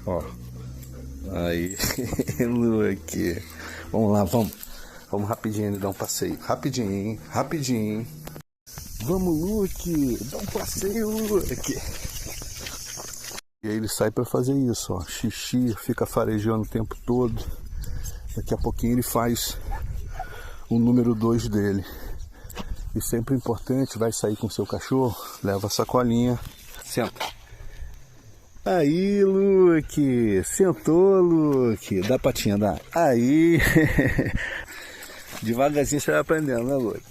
Ó. Aí, Luke. Vamos lá, vamos. Vamos rapidinho dar um passeio. Rapidinho, hein? Rapidinho, hein? Vamos, Luke. Dá um passeio, Luke. E aí ele sai pra fazer isso, ó. Xixi, fica farejando o tempo todo. Daqui a pouquinho ele faz o número 2 dele. E sempre importante, vai sair com seu cachorro, leva a sacolinha. Senta. Aí, Luke. Sentou, Luke. Dá a patinha, dá. Aí. Devagarzinho você vai aprendendo, né, Luke?